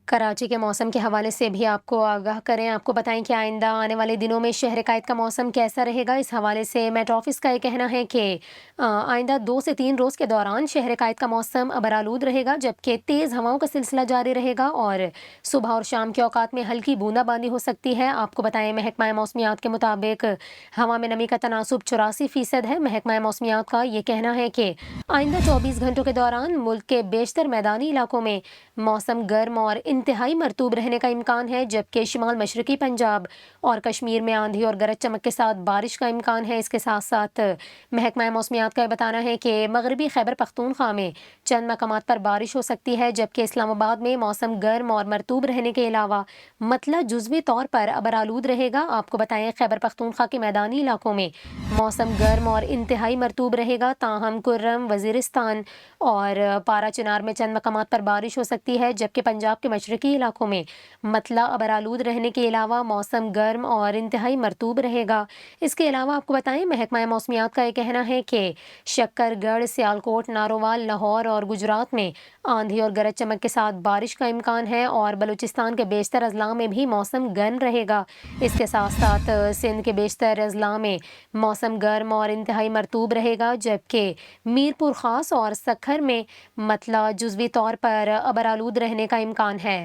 کراچی کے موسم کے حوالے سے بھی آپ کو آگاہ کریں، آپ کو بتائیں کہ آئندہ آنے والے دنوں میں شہر قائد کا موسم کیسا رہے گا۔ اس حوالے سے میٹ آفس کا یہ کہنا ہے کہ آئندہ 2 سے 3 روز کے دوران شہر قائد کا موسم ابرآلود رہے گا، جبکہ تیز ہواؤں کا سلسلہ جاری رہے گا اور صبح اور شام کے اوقات میں ہلکی بوندا باندی ہو سکتی ہے۔ آپ کو بتائیں محکمہ موسمیات کے مطابق ہوا میں نمی کا تناسب 84% ہے۔ محکمہ موسمیات کا یہ کہنا ہے کہ آئندہ 24 گھنٹوں کے دوران ملک کے بیشتر میدانی علاقوں میں موسم گرم اور انتہائی مرطوب رہنے کا امکان ہے، جبکہ شمال مشرقی پنجاب اور کشمیر میں آندھی اور گرج چمک کے ساتھ بارش کا امکان ہے۔ اس کے ساتھ ساتھ محکمہ موسمیات کا یہ بتانا ہے کہ مغربی خیبر پختونخوا میں چند مقامات پر بارش ہو سکتی ہے، جبکہ اسلام آباد میں موسم گرم اور مرطوب رہنے کے علاوہ مطلع جزوی طور پر ابرآلود رہے گا۔ آپ کو بتائیں خیبر پختونخوا کے میدانی علاقوں میں موسم گرم اور انتہائی مرطوب رہے گا، تاہم کرم، وزیرستان اور پارا چنار میں چند مقامات پر بارش ہو سکتی ہے، جبکہ پنجاب کے مشرقی علاقوں میں مطلع ابرآلود رہنے کے علاوہ موسم گرم اور انتہائی مرطوب رہے گا۔ اس کے علاوہ آپ کو بتائیں محکمہ موسمیات کا یہ کہنا ہے کہ شکر گڑھ، سیالکوٹ، نارووال، لاہور اور گجرات میں آندھی اور گرج چمک کے ساتھ بارش کا امکان ہے اور بلوچستان کے بیشتر اضلاع میں بھی موسم گرم رہے گا۔ اس کے ساتھ ساتھ سندھ کے بیشتر اضلاع میں موسم گرم اور انتہائی مرطوب رہے گا، جبکہ میر پور خاص اور سکھر میں مطلع جزوی طور پر ابرآلود رہنے کا امکان ہے۔